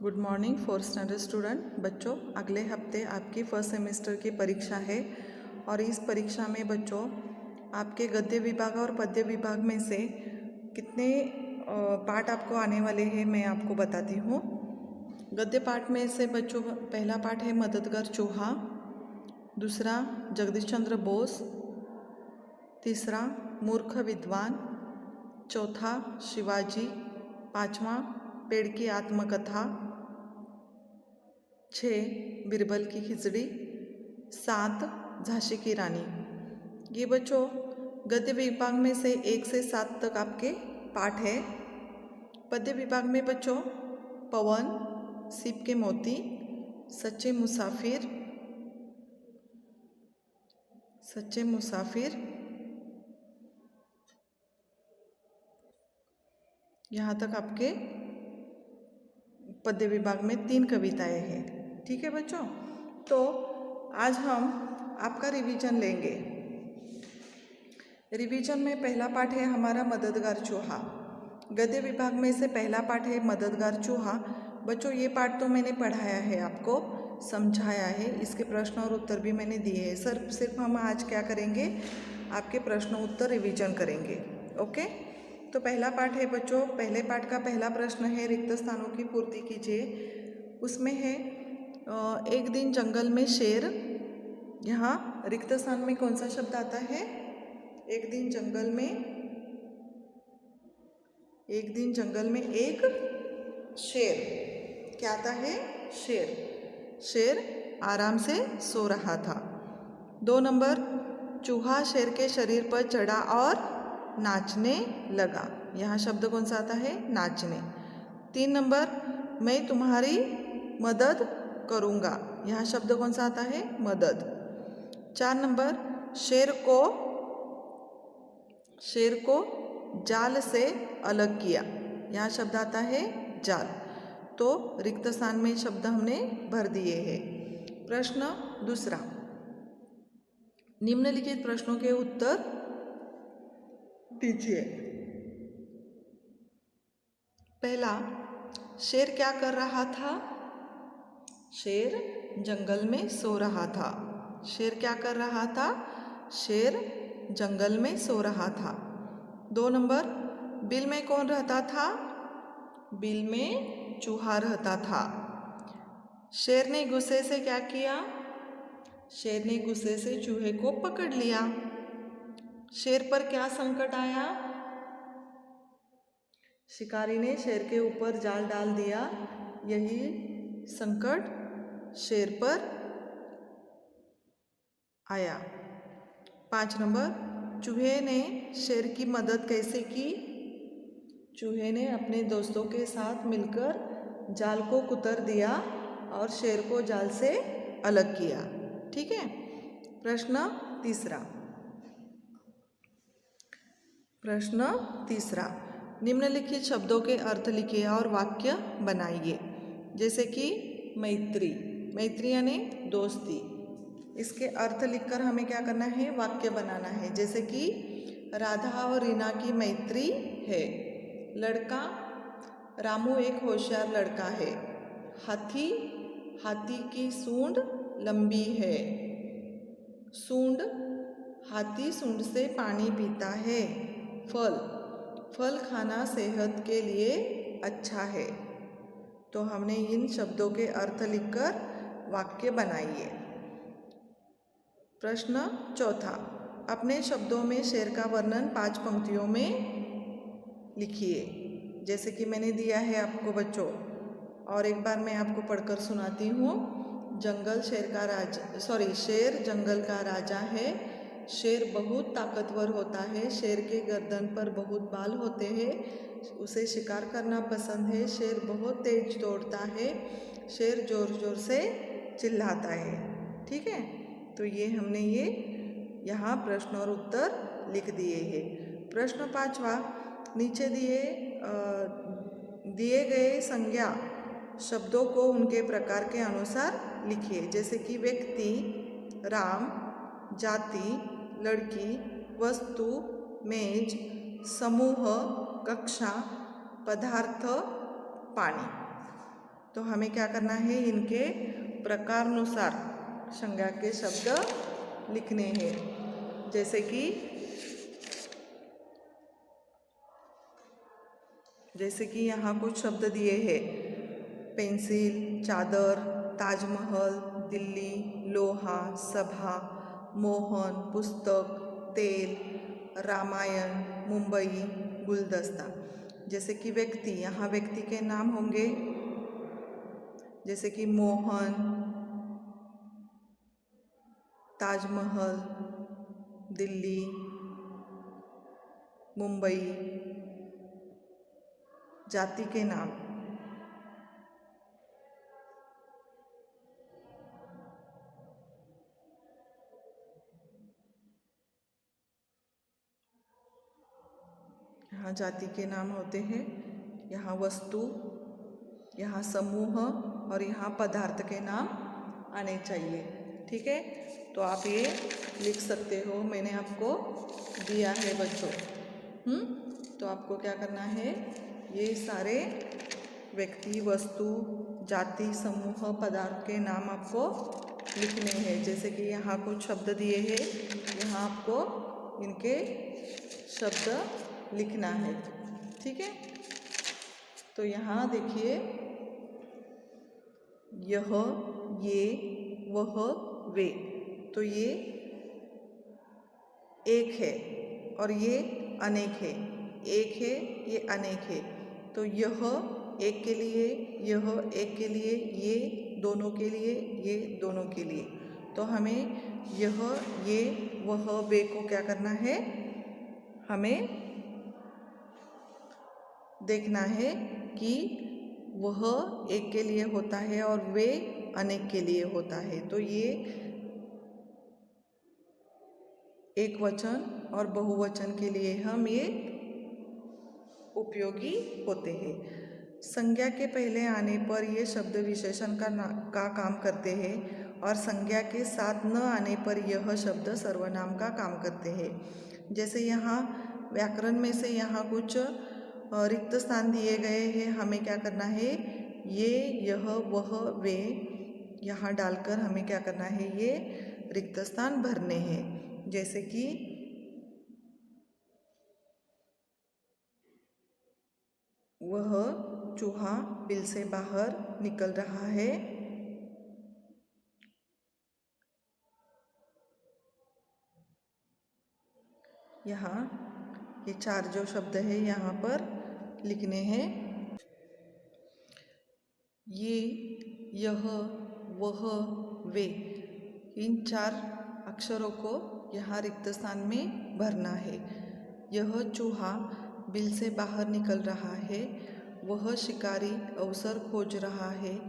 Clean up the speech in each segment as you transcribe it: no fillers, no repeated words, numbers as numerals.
Good morning fourth standard student बच्चों। अगले हफ्ते आपकी फर्स्ट सेमेस्टर की परीक्षा है और इस परीक्षा में बच्चों आपके गद्य विभाग और पद्य विभाग में से कितने पाठ आपको आने वाले हैं मैं आपको बताती हूँ। गद्य पाठ में से बच्चों पहला पाठ है मददगार चूहा, दूसरा जगदीश चंद्र बोस, तीसरा मूर्ख विद्वान, चौथा शिवाजी, पांचवा पेड़ की आत्मकथा, 6 बीरबल की खिचड़ी, 7 झांसी की रानी। ये बच्चों गद्य विभाग में से 1 से 7 तक आपके पाठ है। पद्य विभाग में बच्चों पवन, सीप के मोती, सच्चे मुसाफिर, यहाँ तक आपके पद्य विभाग में 3 कविताएं हैं। ठीक है बच्चों, तो आज हम आपका रिवीजन लेंगे। रिवीजन में पहला पाठ है हमारा मददगार चूहा। गद्य विभाग में से पहला पाठ है मददगार चूहा। बच्चों ये पाठ तो मैंने पढ़ाया है, आपको समझाया है, इसके प्रश्न और उत्तर भी मैंने दिए हैं। सिर्फ हम आज क्या करेंगे, आपके प्रश्न उत्तर रिवीजन करेंगे। ओके, तो पहला पाठ है बच्चों, पहले पाठ का पहला प्रश्न है रिक्त स्थानों की पूर्ति कीजिए। उसमें है एक दिन जंगल में शेर। यहाँ रिक्त स्थान में कौन सा शब्द आता है? एक दिन जंगल में एक शेर। क्या आता है? शेर आराम से सो रहा था। 2 नंबर, चूहा शेर के शरीर पर चढ़ा और नाचने लगा। यहाँ शब्द कौन सा आता है? नाचने। 3 नंबर, मैं तुम्हारी मदद करूँगा। यहाँ शब्द कौन सा आता है? मदद। 4 नंबर, शेर को जाल से अलग किया। यहाँ शब्द आता है जाल। तो रिक्त स्थान में शब्द हमने भर दिए हैं। प्रश्न दूसरा, निम्नलिखित प्रश्नों के उत्तर दीजिए। पहला, शेर क्या कर रहा था? शेर जंगल में सो रहा था। शेर क्या कर रहा था? शेर जंगल में सो रहा था। 2 नंबर, बिल में कौन रहता था? बिल में चूहा रहता था। शेर ने गुस्से से क्या किया? शेर ने गुस्से से चूहे को पकड़ लिया। शेर पर क्या संकट आया? शिकारी ने शेर के ऊपर जाल डाल दिया। यही संकट शेर पर आया। 5 नंबर, चूहे ने शेर की मदद कैसे की? चूहे ने अपने दोस्तों के साथ मिलकर जाल को कुतर दिया और शेर को जाल से अलग किया। ठीक है। प्रश्न तीसरा, निम्नलिखित शब्दों के अर्थ लिखिए और वाक्य बनाइए। जैसे कि मैत्री यानी दोस्ती, इसके अर्थ लिखकर हमें क्या करना है? वाक्य बनाना है। जैसे कि राधा और रीना की मैत्री है। लड़का, रामू एक होशियार लड़का है। हाथी की सूंड लंबी है। सूंड, हाथी सूंड से पानी पीता है। फल खाना सेहत के लिए अच्छा है। तो हमने इन शब्दों के अर्थ लिखकर वाक्य बनाइए। प्रश्न चौथा, अपने शब्दों में शेर का वर्णन 5 पंक्तियों में लिखिए। जैसे कि मैंने दिया है आपको बच्चों, और एक बार मैं आपको पढ़कर सुनाती हूँ। शेर जंगल का राजा है। शेर बहुत ताकतवर होता है। शेर के गर्दन पर बहुत बाल होते हैं। उसे शिकार करना पसंद है। शेर बहुत तेज दौड़ता है। शेर जोर जोर से चिल्लाता है। ठीक है, तो ये हमने यहाँ प्रश्न और उत्तर लिख दिए हैं। प्रश्न 5वां, नीचे दिए गए संज्ञा शब्दों को उनके प्रकार के अनुसार लिखिए। जैसे कि व्यक्ति, राम, जाति, लड़की, वस्तु, मेज, समूह, कक्षा, पदार्थ, पानी। तो हमें क्या करना है, इनके प्रकारानुसार संज्ञा के शब्द लिखने हैं। जैसे कि यहाँ कुछ शब्द दिए हैं, पेंसिल, चादर, ताजमहल, दिल्ली, लोहा, सभा, मोहन, पुस्तक, तेल, रामायण, मुंबई, गुलदस्ता। जैसे कि व्यक्ति, यहाँ व्यक्ति के नाम होंगे जैसे कि मोहन, ताजमहल, दिल्ली, मुंबई। जाति के नाम, यहाँ जाति के नाम होते हैं, यहाँ वस्तु, यहाँ समूह और यहाँ पदार्थ के नाम आने चाहिए। ठीक है, तो आप ये लिख सकते हो, मैंने आपको दिया है बच्चों। तो आपको क्या करना है, ये सारे व्यक्ति, वस्तु, जाति, समूह, पदार्थ के नाम आपको लिखने हैं। जैसे कि यहाँ कुछ शब्द दिए हैं, यहाँ आपको इनके शब्द लिखना है। ठीक है, तो यहाँ देखिए, यह, ये, वह, वे। तो ये एक है और ये अनेक है। एक है, ये अनेक है। तो यह एक के लिए, यह एक के लिए, ये दोनों के लिए, ये दोनों के लिए। तो हमें यह, ये, वह, वे को क्या करना है, हमें देखना है कि वह एक के लिए होता है और वे अनेक के लिए होता है। तो ये एक वचन और बहुवचन के लिए हम ये उपयोगी होते हैं। संज्ञा के पहले आने पर ये शब्द विशेषण का काम करते हैं और संज्ञा के साथ न आने पर यह शब्द सर्वनाम का काम करते हैं। जैसे यहाँ व्याकरण में से यहाँ कुछ रिक्त स्थान दिए गए हैं, हमें क्या करना है, ये, यह, वह, वे यहाँ डालकर हमें क्या करना है, ये रिक्त स्थान भरने हैं। जैसे कि वह चूहा बिल से बाहर निकल रहा है। यहाँ ये चार जो शब्द है यहाँ पर लिखने हैं। ये, यह, वह, वे, इन चार अक्षरों को यहाँ रिक्त स्थान में भरना है। यह चूहा बिल से बाहर निकल रहा है, वह शिकारी अवसर खोज रहा है,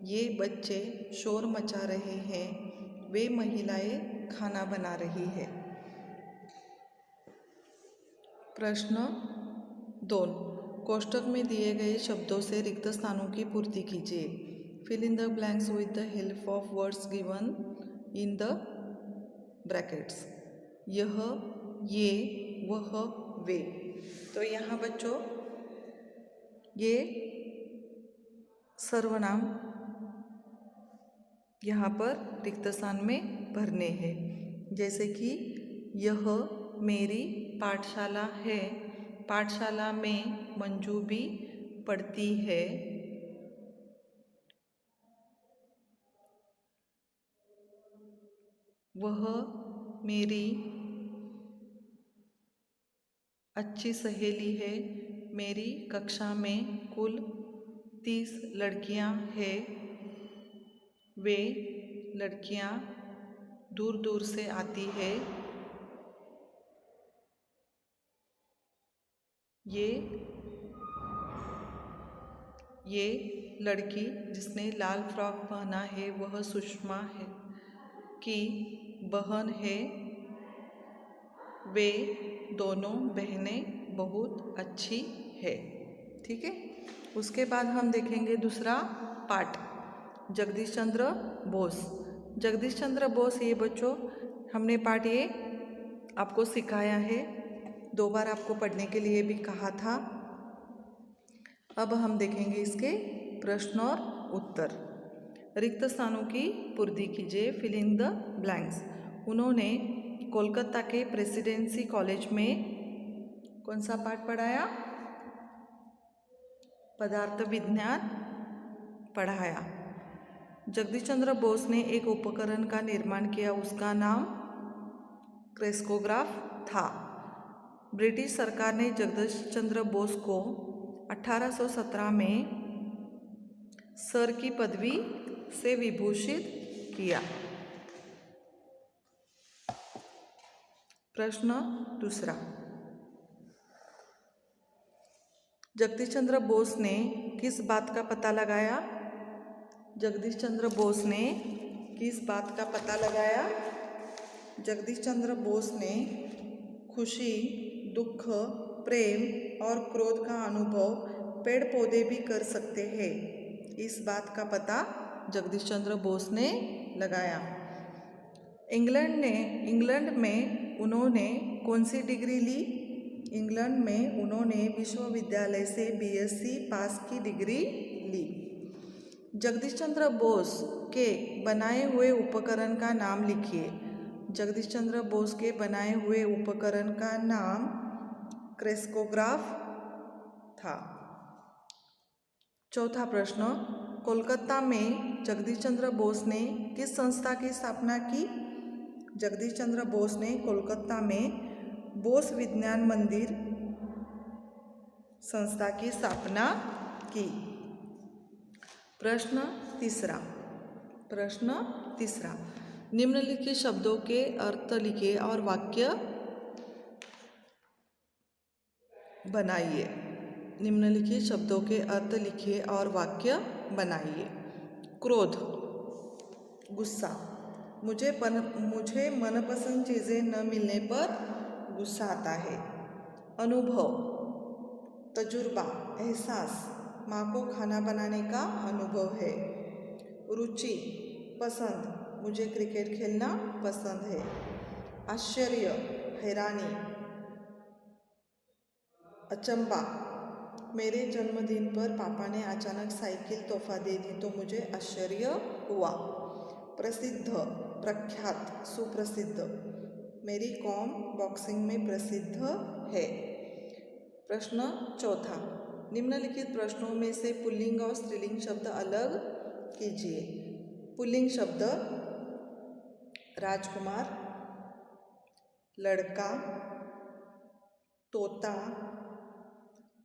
ये बच्चे शोर मचा रहे हैं, वे महिलाएं खाना बना रही है। प्रश्न 2, कोष्ठक में दिए गए शब्दों से रिक्त स्थानों की पूर्ति कीजिए। Fill in the blanks with the help of words given in the brackets. यह, ये, वह, वे। तो यहाँ बच्चों ये सर्वनाम यहाँ पर रिक्त स्थान में भरने हैं। जैसे कि यह मेरी पाठशाला है, पाठशाला में मंजू भी पढ़ती है। वह मेरी अच्छी सहेली है, मेरी कक्षा में कुल 30 लड़कियां हैं, वे लड़कियां दूर दूर से आती है। ये लड़की जिसने लाल फ्रॉक पहना है वह सुषमा है की बहन है, वे दोनों बहनें बहुत अच्छी है। ठीक है, उसके बाद हम देखेंगे दूसरा पाठ, जगदीश चंद्र बोस। जगदीश चंद्र बोस, ये बच्चों हमने पाठ ये आपको सिखाया है, 2 बार आपको पढ़ने के लिए भी कहा था। अब हम देखेंगे इसके प्रश्न और उत्तर। रिक्त स्थानों की पूर्ति कीजिए, फिलिंग द ब्लैंक्स। उन्होंने कोलकाता के प्रेसिडेंसी कॉलेज में कौन सा पाठ पढ़ाया? पदार्थ विज्ञान पढ़ाया। जगदीश चंद्र बोस ने एक उपकरण का निर्माण किया, उसका नाम क्रेस्कोग्राफ था। ब्रिटिश सरकार ने जगदीश चंद्र बोस को 1817 में सर की पदवी से विभूषित किया। प्रश्न दूसरा, जगदीश चंद्र बोस ने किस बात का पता लगाया? जगदीश चंद्र बोस ने किस बात का पता लगाया? जगदीश चंद्र बोस ने खुशी, दुख, प्रेम और क्रोध का अनुभव पेड़ पौधे भी कर सकते हैं, इस बात का पता जगदीश चंद्र बोस ने लगाया। इंग्लैंड में उन्होंने कौन सी डिग्री ली? इंग्लैंड में उन्होंने विश्वविद्यालय से बीएससी पास की डिग्री ली। जगदीश चंद्र बोस के बनाए हुए उपकरण का नाम लिखिए। जगदीश चंद्र बोस के बनाए हुए उपकरण का नाम क्रेस्कोग्राफ था। चौथा प्रश्न, कोलकाता में जगदीश चंद्र बोस ने किस संस्था की स्थापना की? जगदीश चंद्र बोस ने कोलकाता में बोस विज्ञान मंदिर संस्था की स्थापना की। प्रश्न तीसरा, निम्नलिखित शब्दों के अर्थ लिखिए और वाक्य बनाइए। निम्नलिखित शब्दों के अर्थ लिखिए और वाक्य बनाइए। क्रोध, गुस्सा। मुझे मनपसंद चीज़ें न मिलने पर गुस्सा आता है। अनुभव, तजुर्बा, एहसास। माँ को खाना बनाने का अनुभव है। रुचि, पसंद। मुझे क्रिकेट खेलना पसंद है। आश्चर्य, हैरानी। अचंबा, मेरे जन्मदिन पर पापा ने अचानक साइकिल तोहफा दे दी तो मुझे आश्चर्य हुआ। प्रसिद्ध, प्रख्यात, सुप्रसिद्ध। मेरी कौम बॉक्सिंग में प्रसिद्ध है। प्रश्न चौथा, निम्नलिखित प्रश्नों में से पुल्लिंग और स्त्रीलिंग शब्द अलग कीजिए। पुल्लिंग शब्द राजकुमार, लड़का, तोता,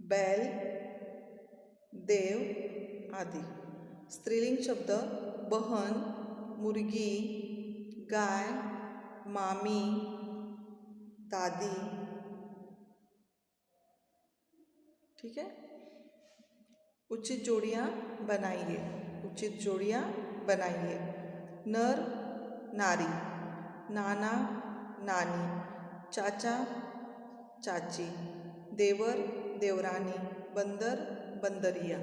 बैल, देव आदि। स्त्रीलिंग शब्द बहन, मुर्गी, गाय, मामी, दादी। ठीक है। उचित जोड़ियाँ बनाइए। नर, नारी, नाना, नानी, चाचा, चाची, देवर, देवरानी, बंदर, बंदरिया।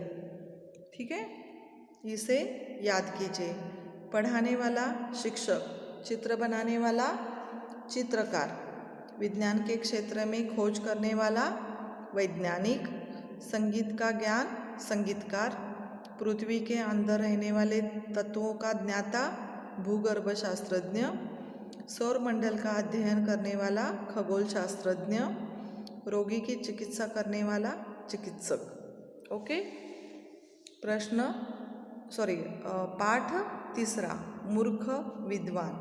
ठीक है, इसे याद कीजिए। पढ़ाने वाला शिक्षक, चित्र बनाने वाला चित्रकार, विज्ञान के क्षेत्र में खोज करने वाला वैज्ञानिक, संगीत का ज्ञान संगीतकार, पृथ्वी के अंदर रहने वाले तत्वों का ज्ञाता भूगर्भ शास्त्रज्ञ, सौरमंडल का अध्ययन करने वाला खगोल शास्त्रज्ञ, रोगी की चिकित्सा करने वाला चिकित्सक। ओके। पाठ तीसरा, मूर्ख विद्वान।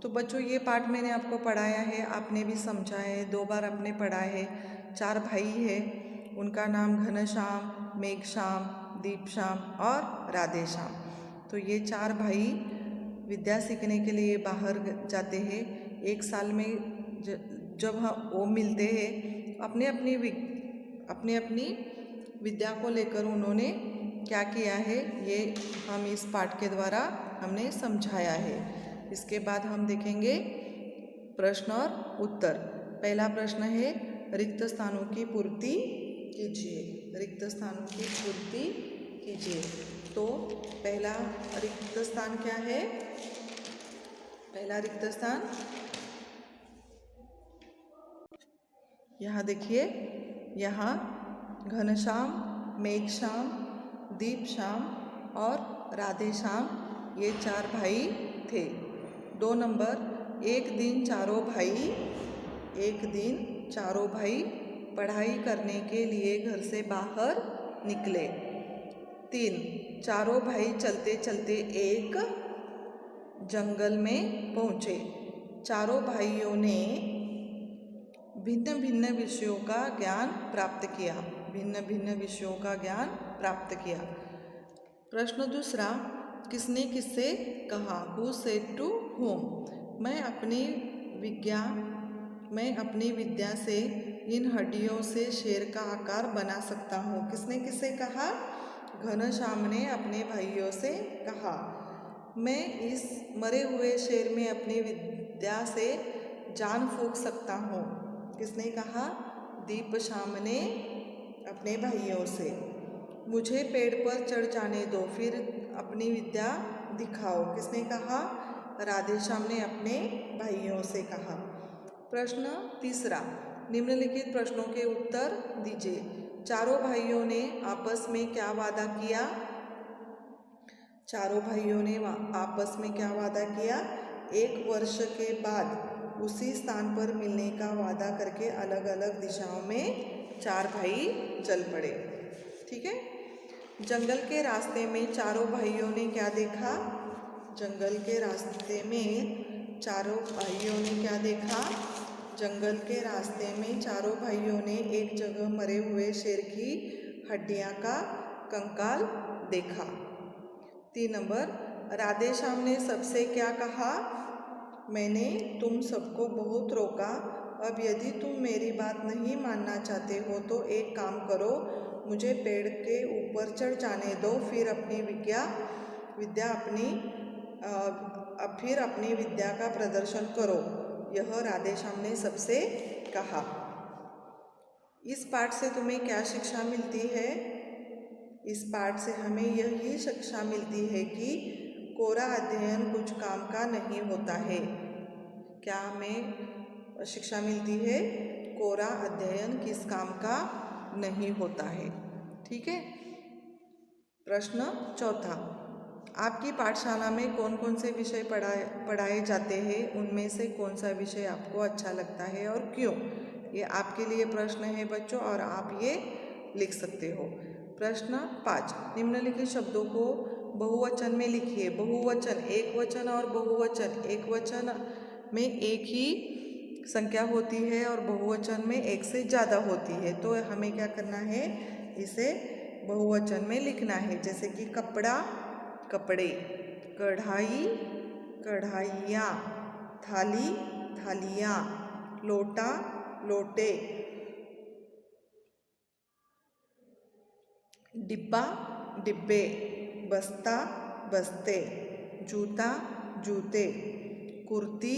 तो बच्चों, ये पाठ मैंने आपको पढ़ाया है, आपने भी समझा है, 2 बार आपने पढ़ा है। 4 भाई है, उनका नाम घनश्याम, मेघश्याम, दीपश्याम और राधेश्याम। तो ये 4 भाई विद्या सीखने के लिए बाहर जाते हैं। एक साल में जब वो मिलते हैं, अपने अपनी विद्या को लेकर उन्होंने क्या किया है, ये हम इस पाठ के द्वारा हमने समझाया है। इसके बाद हम देखेंगे प्रश्न और उत्तर। पहला प्रश्न है, रिक्त स्थानों की पूर्ति कीजिए। रिक्त स्थानों की पूर्ति कीजिए। तो पहला रिक्त स्थान क्या है? पहला रिक्त स्थान यहाँ देखिए, यहाँ घनश्याम, मेघश्याम, दीपश्याम, और राधे श्याम ये 4 भाई थे। 2 नंबर एक दिन चारों भाई पढ़ाई करने के लिए घर से बाहर निकले। 3 चारों भाई चलते चलते एक जंगल में पहुँचे। चारों भाइयों ने भिन्न भिन्न विषयों का ज्ञान प्राप्त किया। प्रश्न दूसरा, किसने किससे कहा? Who said to whom? मैं अपनी विद्या से इन हड्डियों से शेर का आकार बना सकता हूँ। किसने किससे कहा? घनश्याम ने अपने भाइयों से कहा। मैं इस मरे हुए शेर में अपनी विद्या से जान फूंक सकता हूँ। किसने कहा? दीपश्याम ने अपने भाइयों से। मुझे पेड़ पर चढ़ जाने दो, फिर अपनी विद्या दिखाओ। किसने कहा? राधेश्याम ने अपने भाइयों से कहा। प्रश्न तीसरा, निम्नलिखित प्रश्नों के उत्तर दीजिए। चारों भाइयों ने आपस में क्या वादा किया? चारों भाइयों ने आपस में क्या वादा किया? 1 वर्ष के बाद उसी स्थान पर मिलने का वादा करके अलग अलग दिशाओं में 4 भाई चल पड़े। ठीक है। जंगल के रास्ते में चारों भाइयों ने क्या देखा? जंगल के रास्ते में चारों भाइयों ने क्या देखा? जंगल के रास्ते में चारों भाइयों ने एक जगह मरे हुए शेर की हड्डियां का कंकाल देखा। 3 नंबर, राधेश्याम ने सबसे क्या कहा? मैंने तुम सबको बहुत रोका, अब यदि तुम मेरी बात नहीं मानना चाहते हो तो एक काम करो, मुझे पेड़ के ऊपर चढ़ जाने दो, फिर अपनी विद्या का प्रदर्शन करो। यह राधेश्याम ने सबसे कहा। इस पाठ से तुम्हें क्या शिक्षा मिलती है? इस पाठ से हमें यही शिक्षा मिलती है कि कोरा अध्ययन कुछ काम का नहीं होता है। क्या हमें शिक्षा मिलती है? कोरा अध्ययन किस काम का नहीं होता है। ठीक है। प्रश्न चौथा, आपकी पाठशाला में कौन कौन से विषय पढ़ाए जाते हैं? उनमें से कौन सा विषय आपको अच्छा लगता है और क्यों? ये आपके लिए प्रश्न है बच्चों, और आप ये लिख सकते हो। प्रश्न 5, निम्नलिखित शब्दों को बहुवचन में लिखिए। बहुवचन, एक वचन और बहुवचन। एक वचन में एक ही संख्या होती है और बहुवचन में एक से ज़्यादा होती है। तो हमें क्या करना है? इसे बहुवचन में लिखना है। जैसे कि कपड़ा, कपड़े, कढ़ाई, कढ़ाइयाँ, थाली, थालियाँ, लोटा, लोटे, डिब्बा, डिब्बे, बस्ता, बस्ते, जूता, जूते, कुर्ती,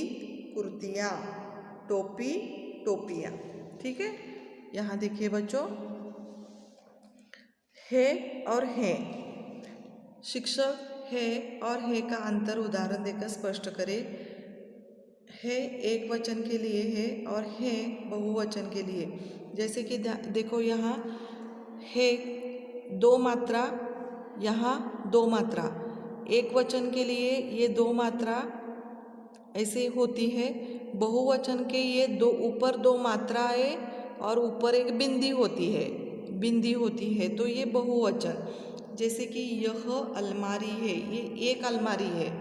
कुर्तियाँ, टोपी, टोपियाँ। ठीक है। यहाँ देखिए बच्चों, है और है। शिक्षक है और है का अंतर उदाहरण देकर स्पष्ट करें। है एक वचन के लिए है और है बहुवचन के लिए। जैसे कि देखो, यहाँ है 2 मात्रा, यहाँ 2 मात्रा। एक वचन के लिए ये 2 मात्रा ऐसे होती है। बहुवचन के ये ऊपर 2 मात्राएं और ऊपर एक बिंदी होती है, तो ये बहुवचन। जैसे कि यह अलमारी है, ये एक अलमारी है,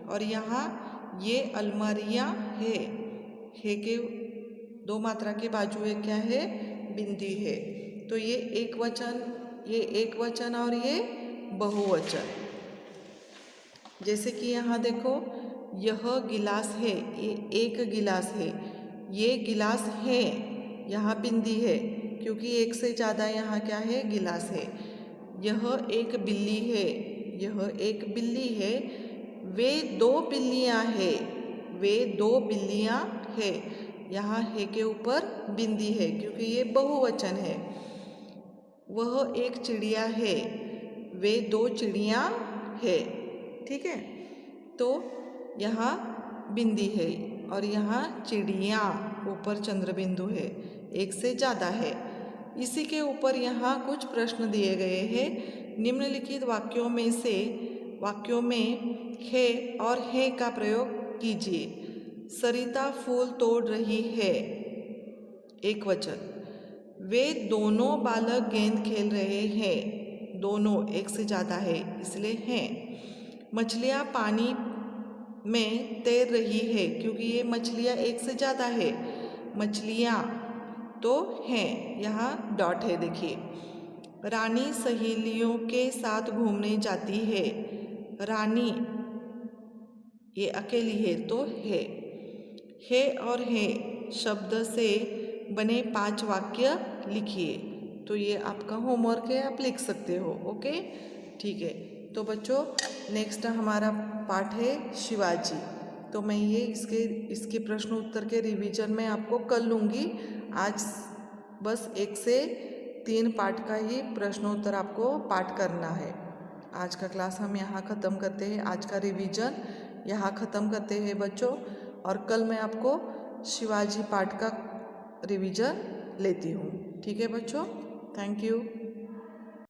और यहाँ ये अलमारियाँ है के 2 मात्रा के बाजू एक क्या है? बिंदी है। तो ये एक वचन और ये बहुवचन। जैसे कि यहाँ देखो, यह गिलास है, ये एक गिलास है, ये गिलास है, यहाँ बिंदी है क्योंकि एक से ज़्यादा यहाँ क्या है? गिलास है। यह एक बिल्ली है, यह एक बिल्ली है, वे 2 बिल्लियाँ है, यहाँ है के ऊपर बिंदी है क्योंकि ये बहुवचन है। वह एक चिड़िया है, वे 2 चिड़ियाँ है। ठीक है। तो यहाँ बिंदी है और यहाँ चिड़िया, ऊपर चंद्र बिंदु है, एक से ज़्यादा है। इसी के ऊपर यहाँ कुछ प्रश्न दिए गए हैं निम्नलिखित वाक्यों में है और है का प्रयोग कीजिए। सरिता फूल तोड़ रही है, एक वचन। वे दोनों बालक गेंद खेल रहे हैं, दोनों एक से ज़्यादा है इसलिए हैं। मछलियाँ पानी में तैर रही है, क्योंकि ये मछलियाँ एक से ज़्यादा है, मछलियाँ तो हैं, यहाँ डॉट है देखिए। रानी सहेलियों के साथ घूमने जाती है, रानी ये अकेली है तो है और है शब्द से बने 5 वाक्य लिखिए। तो ये आपका होमवर्क है, आप लिख सकते हो। ओके, ठीक है। तो बच्चों नेक्स्ट हमारा पाठ है शिवाजी। तो मैं ये इसके प्रश्न उत्तर के रिवीजन में आपको कल लूँगी। आज बस 1 से 3 पाठ का ही प्रश्नोत्तर आपको पाठ करना है। आज का क्लास हम यहाँ ख़त्म करते हैं, आज का रिवीजन यहाँ ख़त्म करते हैं बच्चों। और कल मैं आपको शिवाजी पाठ का रिवीजन लेती हूँ। ठीक है बच्चों, थैंक यू।